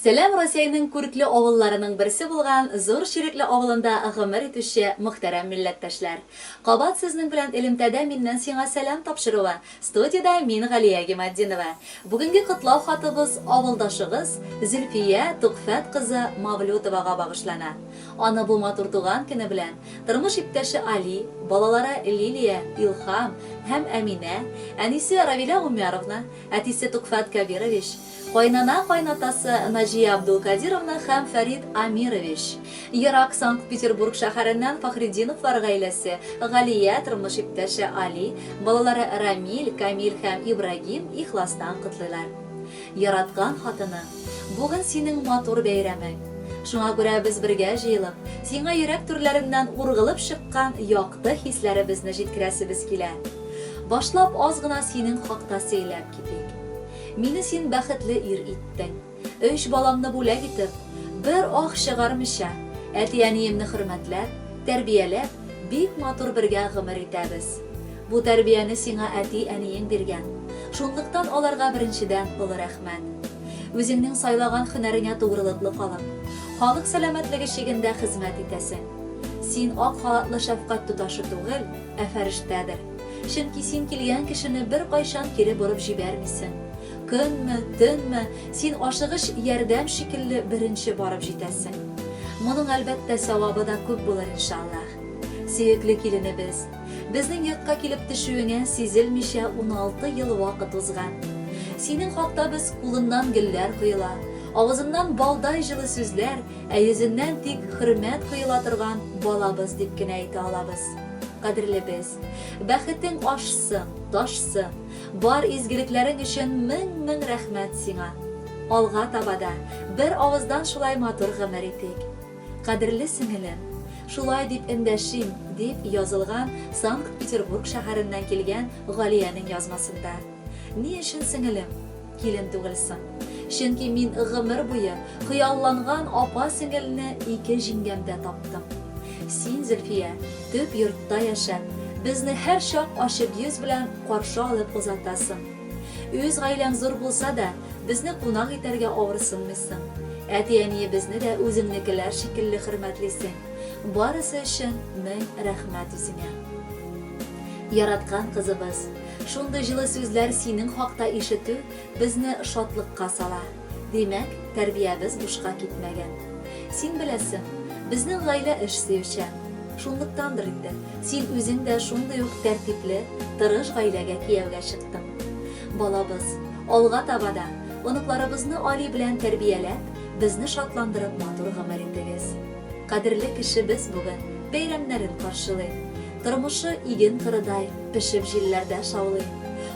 Сәлам Россиянең күрекле авылларының берсе булган зур ширекле авылында гомер итүче мөхтәрәм милләттәшләр. Кабат сезнең белән элемтәдә миннән сиңа сәлам тапшыруы. Студиядә мин Галия Гимаддинова. Бүгенге котлау хатыбыз авылдашыгыз Зөлфия Тугфат кызы Мавлютовага багышлана. Аны бу матур туган көне белән тормыш иптәше Али, балалары Лилия, Илхам һәм Әминә, әнисе Равиля Умяровна, әтисе Тугфат Кабирович, кайнана-кайнатасы Наҗия Абдулкадировна һәм Фәрид Амирович. Ерак Санкт-Петербург шәһәреннән Фахриддиновлар гаиләсе Галия тормыш иптәше Али, балалары Рамил, Камил һәм Ибрагим ихластан котлыйлар. Яраткан хатыны, бүген синең матур бәйрәмең. Шуңа күрә без бергә җыелып, сиңа йөрәк түрләреннән ургылып чыккан якты хисләребезне җиткерәсебез килә. Башлап аз гына синең хакта сөйләп китик. Мине син бәхетле ир иттең. 3 баламны бүләк итеп, бер ах чыгармыйча, әти-әниемне хөрмәтләп, тәрбияләп, бик матур бергә гомер итәбез. Бу тәрбияне сиңа әти-әниең биргән. Шунлыктан аларга беренчедән олы рәхмәт. Үзеңнең сайлаган һөнәреңә тугрылыклы калып, халык сәламәтлеге чигендә хезмәт итәсең. Син ак халатлы шәфкать туташы түгел, ә фәрештәдер. Чөнки син килгән кешене бер кайчан кире борып җибәрмисең. Көнме, төнме, син ашыгыш ярдәм шикелле беренче барып җитәсең. Моның әлбәттә савабы да күп булыр иншаллах. Сөекле киленебез, безнең йортка килеп төшүеңә сизелмичә 16 ел вакыт узган. Синең хакта без кулыннан гөлләр коела, авызыннан балдай җылы сүзләр, ә йөзеннән тик хөрмәт коела торган балабыз дип кенә әйтә алабыз. Кадерлебез, бәхетең ашсын, ташсын, бар изгелекләрең өчен мең рәхмәт сиңа. Алга табада бер авыздан шулай матур гомер итик. Кадерле сеңелем, шулай дип эндәшим, дип язылган Санкт-Петербург шәһәреннән килгән Галиянең язмасында. Ни өчен сеңелем? Килен түгелсең. Чөнки мин гомер буе хыялланган апа-сеңелне 2 җиңгәмдә таптым. Син, Зөлфия, төп йортта яшәп, безне һәр чак ачык йөз белән каршы алып узатасың. Үз гаиләң зур булса да, безне кунак итәргә авырсынмыйсың. Әти-әниебезне безне дә үзеңнекеләр шикелле хөрмәтлисең. Барысы өчен мең рәхмәт үзеңә. Яраткан кызыбыз, шундый җылы сүзләр синең хакта ишетү безне шатлыкка сала. Димәк, тәрбиябез бушка китмәгән. Син беләсең, безнең гаилә эш сөючән. Шунлыктандыр инде, син үзең дә шундый ук тәртипле, тырыш гаиләгә кияүгә чыктың. Балабыз, алга табада оныкларыбызны Али белән тәрбияләп, безне шатландырып матур гомер итегез. Кадерле кешебез бүген бәйрәмнәрен каршылый. Тормышы иген кырыдай пешеп җилләрдә шаулый.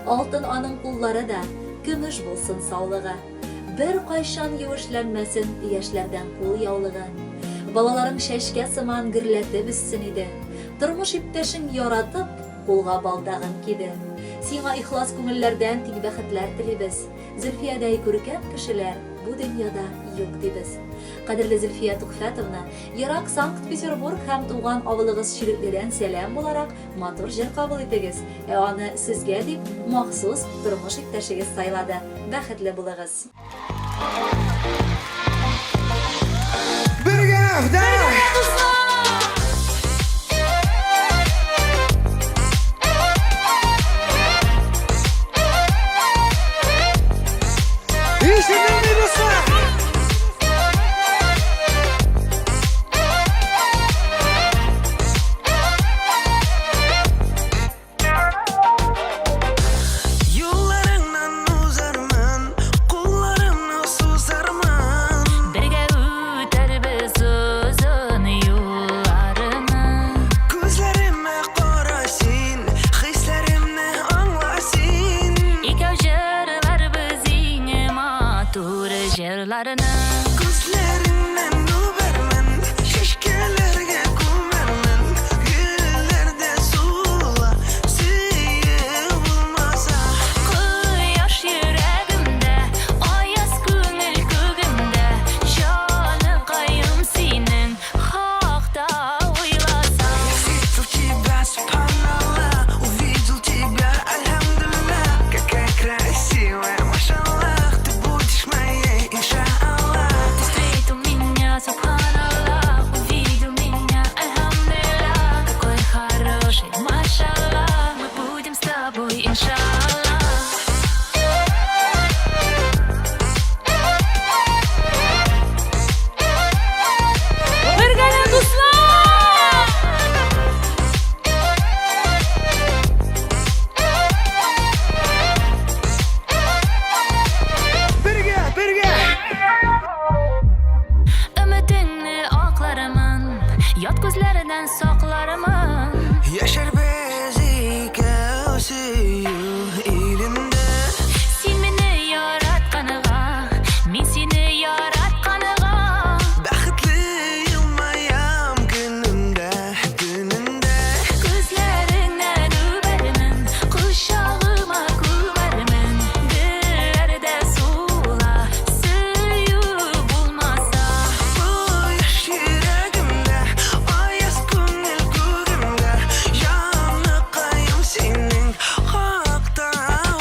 Алтын аның куллары да көмеш булсын саулыгы. Бер кайчан юешләнмәсен яшьләрдән кул яулыгы. Балаларың чәчкә сыман гөрләтеп үссен иде. Тормыш иптәшең яратып, кулга балдагын киде. Сиңа ихлас күңелләрдән тик бәхетләр телибез. Зөлфиядәй күркәм кешеләр бу дөньяда юк дибез. Кадерле Зөлфия Тугфатовна, ерак Санкт-Петербург һәм туган авылыгыз Ширекледән сәлам буларак матур җыр кабул итегез. Аны сезгә дип махсус тормыш иптәшегез сайлады. Бәхетле булыгыз. Красивая, машаллах, ты будешь моей, иншаллах. inşallah. Birgene dostlar. Birge. Ümitini oqlaraman, yot ko'zlaridan soqlaraman. Yaşar bizi sevgi elinde. Sen meni yaratqaniga, men seni yaratqaniga. Baxtli yılmayam gününde. Ko'zlaringdan o'barman, qushog'ima ko'varman. Dillarda suvla, suyib bo'lmasa. Bu yaş yüreğimde, ayaz gönül kugimde. Yanıqayım senin hakta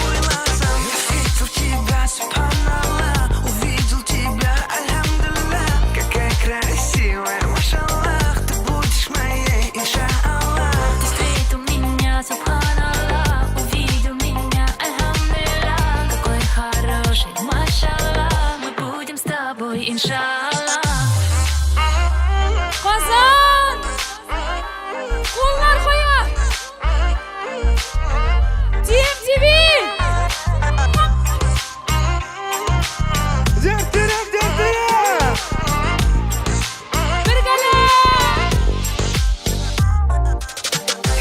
oylasam. Я встретил тебя, субханаллах, увидел тебя, альхамдулилlah. Какая красивая, машаллах, ты будешь моей, иншаллах. Ты встретил меня, субханаллах, увидел меня, альхамдулилlah. Какой хороший, машаллах, мы будем с тобой, иншаллах. Qozon! Qo'llar qo'ya! Tip-tipi! Derttirem. Birgala!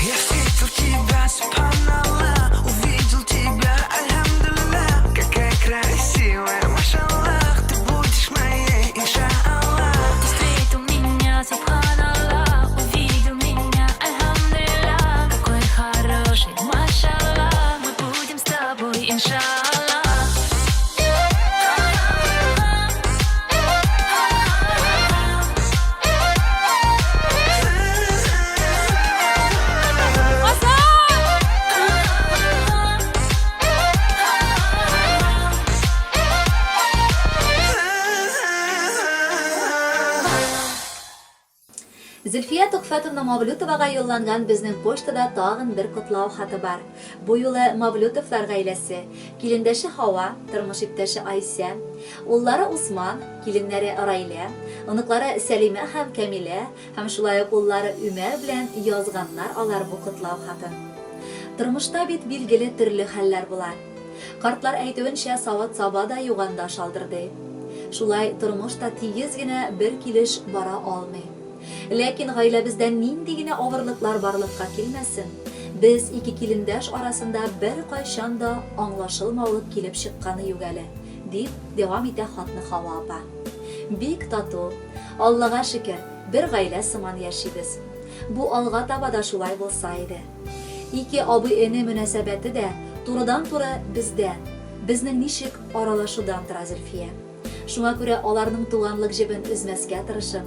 Я встретил тебя, субханаллах, увидел тебя, альхамдулилlah. Какая красивая, машаллах, ты будешь моей, иншаллах. Ты встретил меня, субханаллах, увидел меня, альхамдулилlah. Какой хороший, машаллах, мы будем с тобой, иншаллах. Зөлфия Тухфатовна Мавлютовага юлланган безнең почтада тагын бер котлау хаты бар. Бу юлы Мавлютовлар гаиләсе, килендәше Хава, тормыш иптәше Айса, уллары Усман, киленнәре Райла, оныклары Сәлимә һәм Камилә, һәм шулай ук уллары Үмәр белән язганнар алар бу котлау хатын. Тормышта бит билгеле төрле хәлләр була. Картлар әйтүенчә сават-саба да юганда шалдырды. Шулай тормышта тигез генә бер килеш бара алмый. Ләкин гаиләбездә нинди генә авырлыклар барлыкка килмәсен, без ике килендәш арасында бер кайчан да аңлашылмаулык килеп чыкканы юк әле, дип дәвам итә хатны Хава апа. Бик тату, Аллага шөкер, бер гаилә сыман яшибез. Бу алга таба да шулай булса иде. Ике абый-эне мөнәсәбәте дә турыдан-туры бездән, безнең ничек аралашудан тора Зөлфия. Шуңа күрә аларның туганлык җебен үзмәскә тырышып,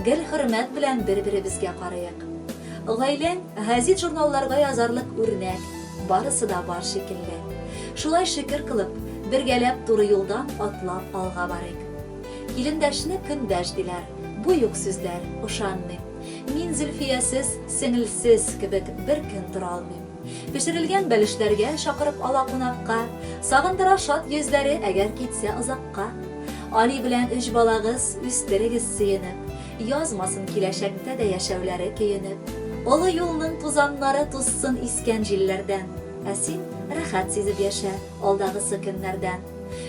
гел хөрмәт белән бер-беребезгә карыйк. Гаиләң гәзит журналларга язарлык үрнәк, барысы да бар шикелле. Шулай шөкер кылып, бергәләп туры юлдан атлап алга барыйк. Килендәшне көндәш диләр, бу юк сүзләр, ышанмыйм. Мин Зөлфиясез, сеңелсез кебек бер көн тора алмыйм. Пешерелгән бәлешләргә чакырып ала кунакка, сагындыра шат йөзләре әгәр китсә озакка. Али белән 3 балагыз үстерегез сөенеп, язмасын киләчәктә дә яшәүләре көенеп. Олы юлның тузаннары туссын искән җилләрдән, ә син рәхәт сизеп яшә алдагысы көннәрдән.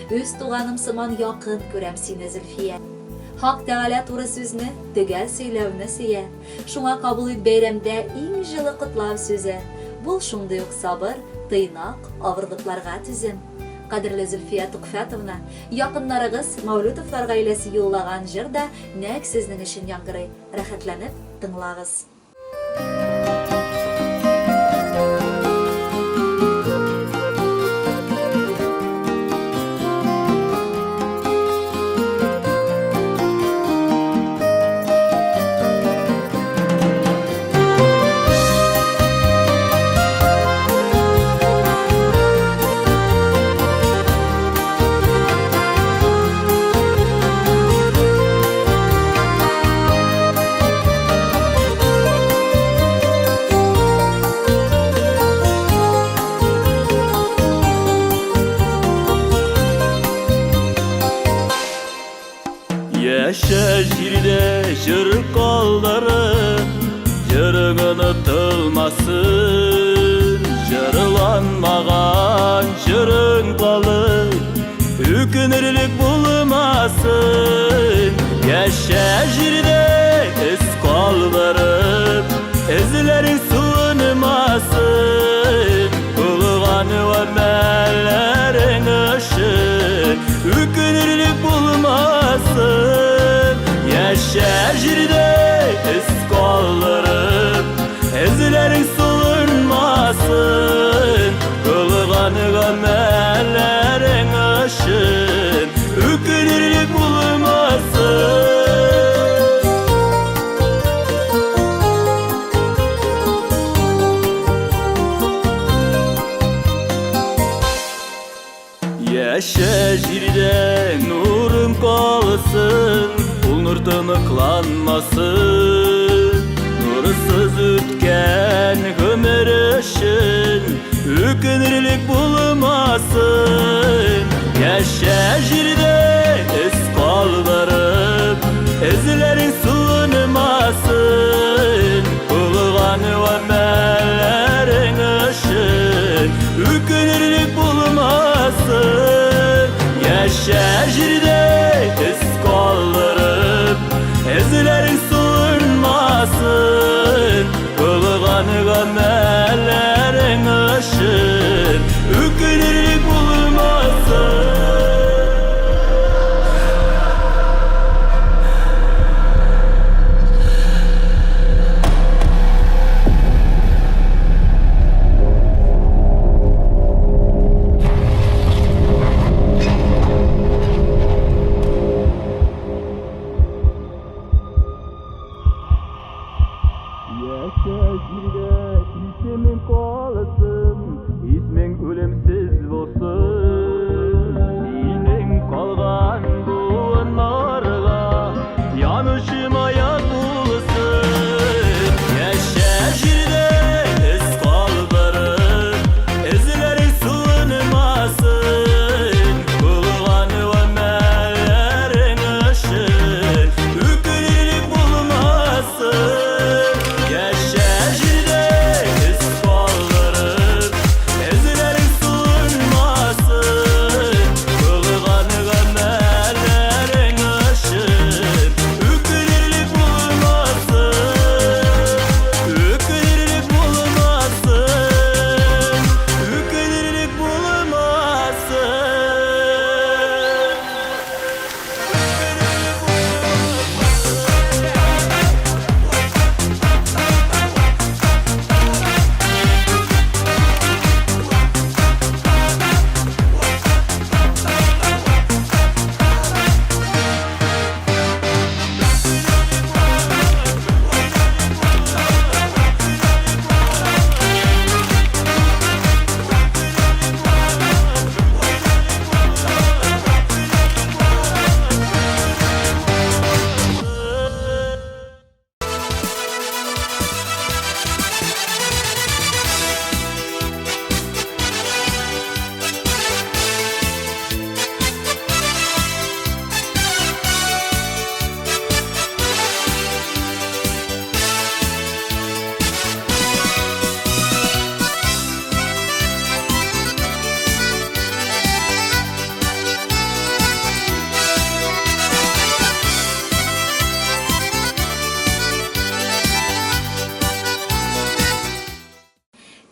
Үз туганым сыман якын күрәм сине, Зөлфия. Хак Тәгалә туры сүзне, төгәл сөйләүне сөя. Шуңа кабул ит бәйрәмдә иң җылы котлау сүзе. Бул шундый ук сабыр, тыйнак, авырлыкларга түзем. Кадерле Зөлфия Тухфатовна, якыннарыгыз Мавлютовлар гаиләсе юллаган җыр да нәкъ сезнең өчен яңгырый. Рәхәтләнеп тыңлагыз. bulmasın, jarılanmagan jırın kalır, ökünürlük bulmasın. Yaşa jirde iz kaldırıp, izlerin suunmasın. Bulgan ömerlerin ışın, ökünürlük bulmasın. Yaşa jirde iz kaldırıp, izlerin suunmasın. Bulgan ömerlerin ışın, ökünürlük bulmasın. Yaşa jirde nurun kalsın, ul nur tınıklanmasın. Nursuz ötken ömür için ökünürlük bulmasın. Yaşa jirde iz kaldırıp, izlerin suunmasın. Bulgan ömerlerin ışın, ökünürlük bulmasın. Yaşa jirde iz kaldırıp, izlerin suunmasın. Bulgan ömerlerin ışın, ökünürlük bulmasın. Yaşa jirde ismin kalsın, ismin ölümsüz olsun. Senin kalgan buğunlarga yanışım ayak bulsun. Yaşa jirde iz kaldırıp, izlerin suunmasın. Bulgan ömerlerin ışın, ökünürlük bulmasın. Yaşa jirde iz kaldırıp, izlerin suunmasın. Bulgan ömerlerin ışın, ökünürlük bulmasın. Ökünürlük bulmasın. Ökünürlük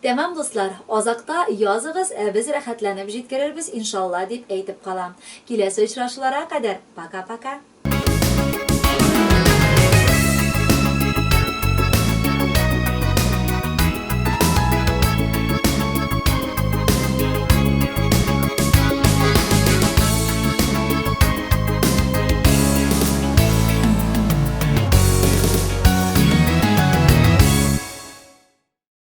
Tamam dostlar, azaqda yazığız, biz rahatlanıp jetkirerbiz inşallah deb aytib qalam. Kelasi uchrashuvlarga qadar paka-paka.